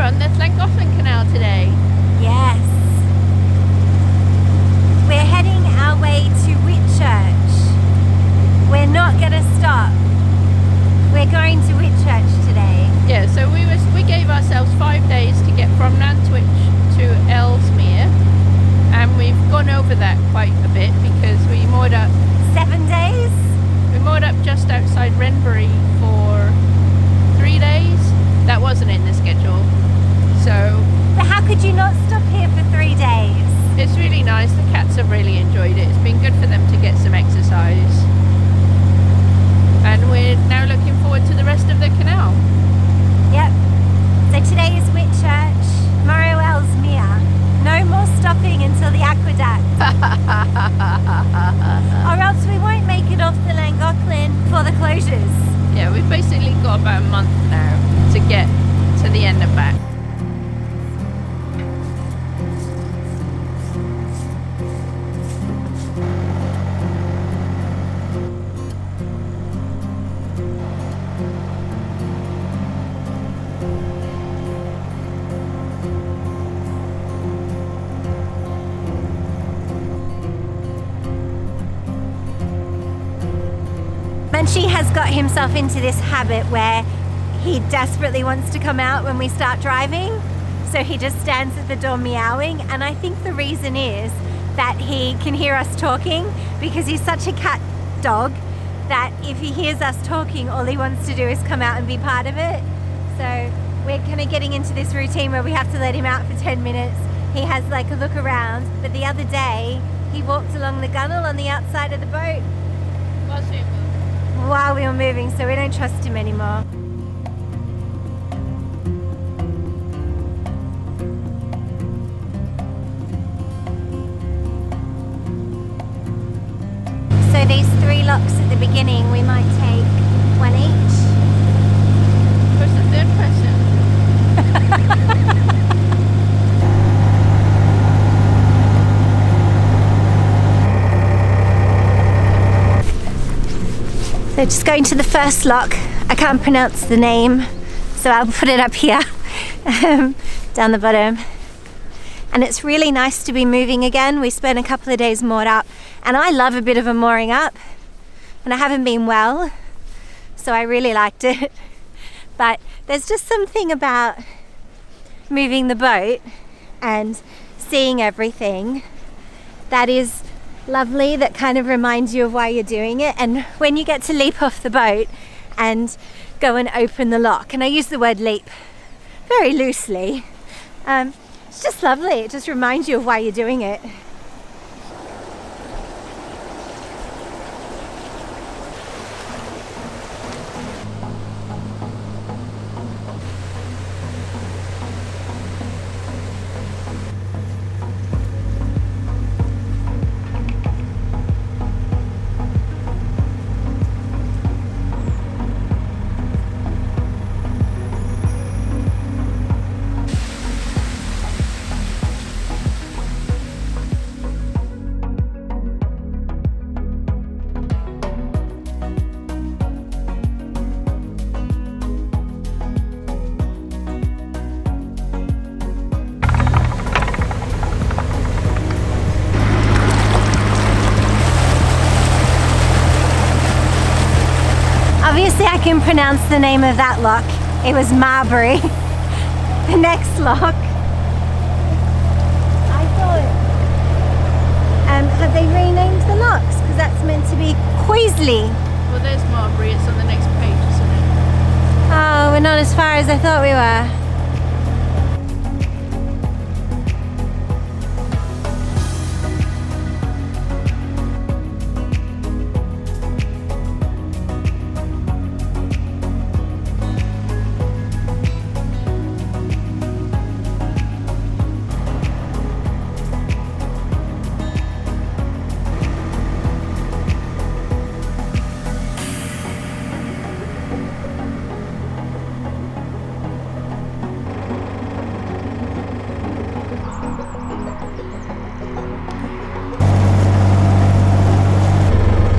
on the Llangollen Canal today. Yes. We're heading our way to Whitchurch. We're not going to stop. We're going to Whitchurch today. Yeah, so we gave ourselves 5 days to get from Nantwich to Ellesmere, and we've gone over that quite a bit because we moored up 7 days? We moored up just outside Wrenbury for 3 days. That wasn't in the schedule. So But how could you not stop here for 3 days? it's really nice. The cats have really enjoyed it. It's been good for them to get some exercise. And we're now looking forward to the rest of the canal. Yep. So today is Whitchurch, tomorrow Ellesmere. No more stopping until the aqueduct. Or else we won't make it off the Llangollen for the closures. Yeah, we've basically got about a month now to get to the end and back. Munchie has got himself into this habit where he desperately wants to come out when we start driving, so he just stands at the door meowing, and I think the reason is that he can hear us talking because he's such a cat dog that if he hears us talking, all he wants to do is come out and be part of it. So we're kind of getting into this routine where we have to let him out for 10 minutes. He has like a look around, but the other day he walked along the gunnel on the outside of the boat while we were moving, so we don't trust him anymore. So these 3 locks at the beginning, we might take 1 each. Who's the third person? So just going to the first lock. I can't pronounce the name, so I'll put it up here, down the bottom. And it's really nice to be moving again. We spent a couple of days moored up, and I love a bit of a mooring up, and I haven't been well, so I really liked it. But there's just something about moving the boat and seeing everything that is lovely, that kind of reminds you of why you're doing it. And when you get to leap off the boat and go and open the lock, and I use the word leap very loosely, it's just lovely. It just reminds you of why you're doing it. Obviously I can pronounce the name of that lock. It was Marbury. The next lock, I thought, have they renamed the locks? Because that's meant to be Queasley. Well, there's Marbury. It's on the next page, isn't it? Oh, we're not as far as I thought we were.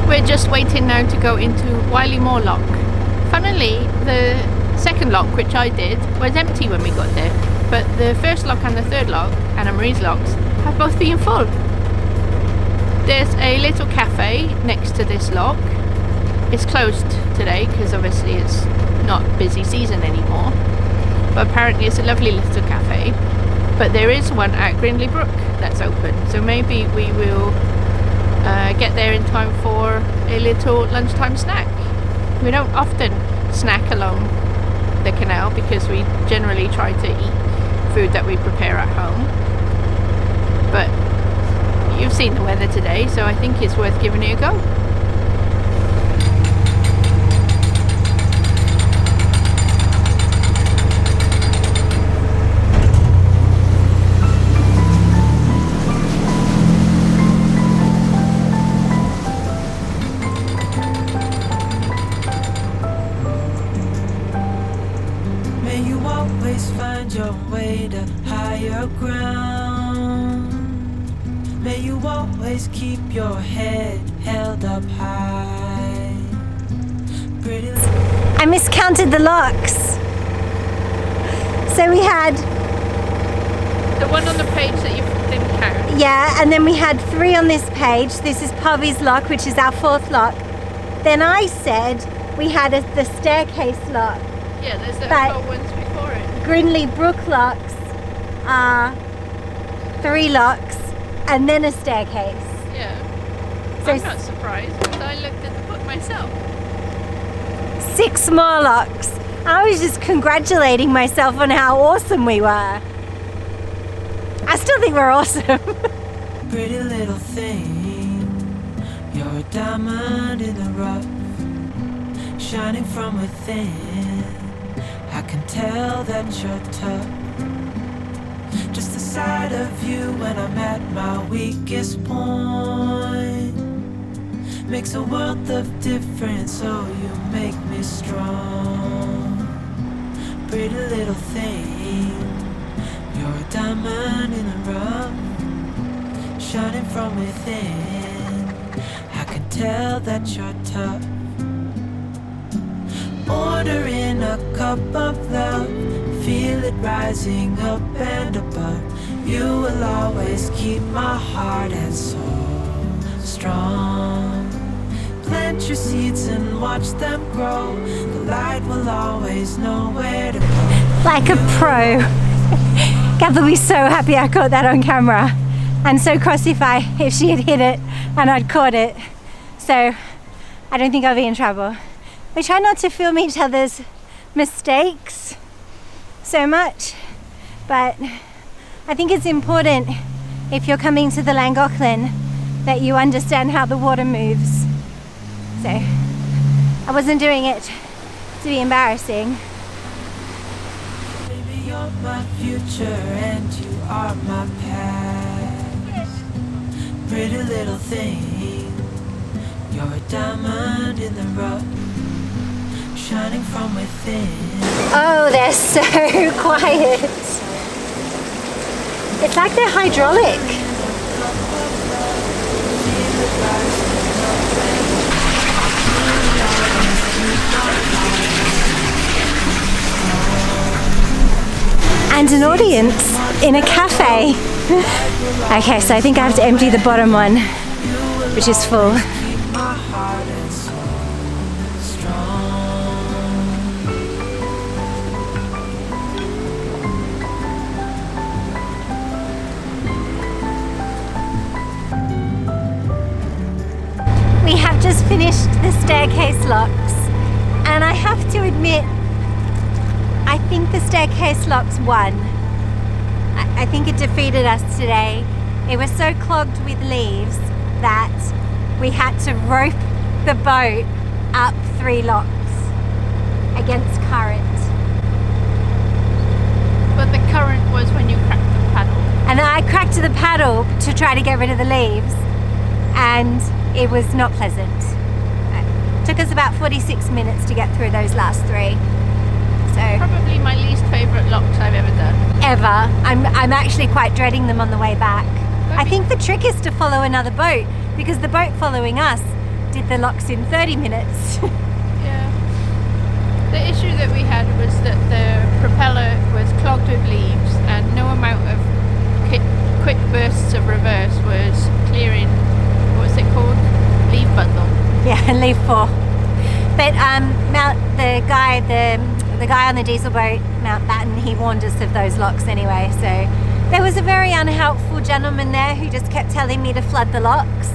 We're just waiting now to go into Wyley Lock. Funnily, the second lock, which I did, was empty when we got there. But the first lock and the third lock, Anna Marie's locks, have both been full. There's a little cafe next to this lock. It's closed today because obviously it's not busy season anymore. But apparently it's a lovely little cafe. But there is one at Grindley Brook that's open. So maybe we will get there in time for a little lunchtime snack. We don't often snack along the canal because we generally try to eat food that we prepare at home. But you've seen the weather today, so I think it's worth giving it a go. May you always find your way to higher ground. May you always keep your head held up high. Pretty I miscounted the locks. So we had, The one on the page that you didn't count. yeah, and then we had 3 on this page. This is Povey's lock, which is our 4th lock. Then I said we had the staircase lock. Yeah, there's the But- whole ones before it. Grindley Brook locks are 3 locks and then a staircase. Yeah. So I'm not surprised because I looked at the book myself. 6 more locks. I was just congratulating myself on how awesome we were. I still think we're awesome. pretty little thing. You're a diamond in the rough, shining from within. I can tell that you're tough. Just the sight of you when I'm at my weakest point makes a world of difference, so you make me strong. Pretty little thing, you're a diamond in the rough, shining from within. I can tell that you're tough. Ordering a cup of love, feel it rising up and above. You will always keep my heart and soul strong. Plant your seeds and watch them grow. The light will always know where to go. Like a pro. Kath will be so happy I caught that on camera, and so cross if she had hit it and I'd caught it. So I don't think I'll be in trouble. We try not to film each other's mistakes so much, but I think it's important if you're coming to the Llangollen that you understand how the water moves. So I wasn't doing it to be embarrassing. Baby, you're my future and you are my past. Pretty little thing, you're a diamond in the rough, shining from within. Oh, they're so quiet. It's like they're hydraulic. And an audience in a cafe. Okay, so I think I have to empty the bottom one, which is full. Keep my heart and soul strong. We have just finished the staircase locks, and I have to admit, I think the staircase locks won. I think it defeated us today. It was so clogged with leaves that we had to rope the boat up 3 locks against current. But the current was when you cracked the paddle. And I cracked the paddle to try to get rid of the leaves, and it was not pleasant. It took us about 46 minutes to get through those last 3. So Probably my least favourite locks I've ever done. ever. I'm actually quite dreading them on the way back. I think the trick is to follow another boat, because the boat following us did the locks in 30 minutes. Yeah. The issue that we had was that the propeller was clogged with leaves before. But the guy on the diesel boat, Mountbatten, he warned us of those locks anyway. So there was a very unhelpful gentleman there who just kept telling me to flood the locks.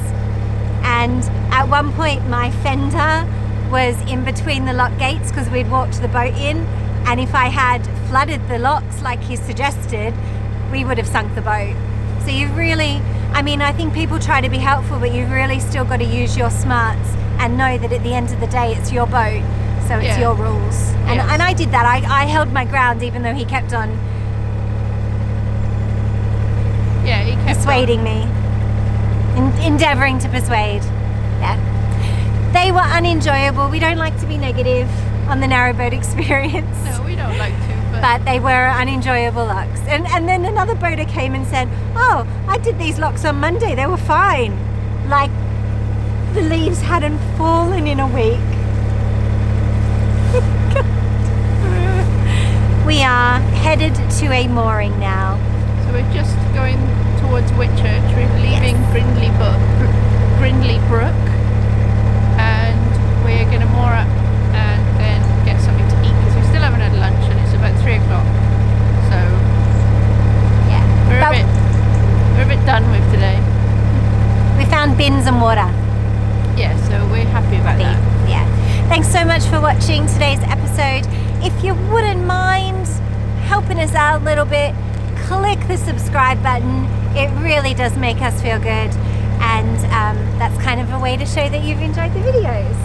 And at one point my fender was in between the lock gates because we'd walked the boat in, and if I had flooded the locks like he suggested, we would have sunk the boat. So you've really, I mean, I think people try to be helpful, but you've really still got to use your smarts and know that at the end of the day it's your boat, so it's your rules. And I did that. I held my ground even though he kept on persuading me, endeavouring to persuade. Yeah. They were unenjoyable. We don't like to be negative on the narrowboat experience. No, we don't like to. But they were unenjoyable locks. And then another boater came and said, oh, I did these locks on Monday. They were fine. Like the leaves hadn't fallen in a week. We are headed to a mooring now. So we're just going towards Whitchurch. We're leaving Grindley Brook, and we're going to moor up and then get something to eat because we still haven't had lunch and it's about 3 o'clock. So yeah, we're a bit done with today. We found bins and water. Yeah, so we're happy about that. Yeah. Thanks so much for watching today's episode. If you wouldn't mind helping us out a little bit, click the subscribe button. It really does make us feel good, and that's kind of a way to show that you've enjoyed the videos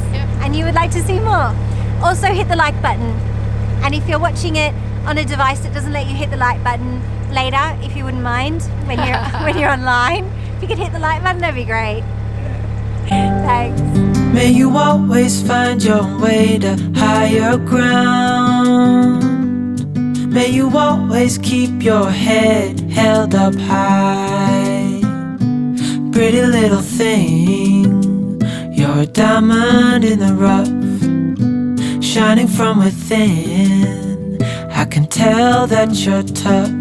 and you would like to see more. Also hit the like button, and if you're watching it on a device that doesn't let you hit the like button later, if you wouldn't mind, when you're online, if you could hit the like button, that'd be great. Thanks. May you always find your way to higher ground. May you always keep your head held up high. Pretty little thing, you're a diamond in the rough, shining from within. I can tell that you're tough.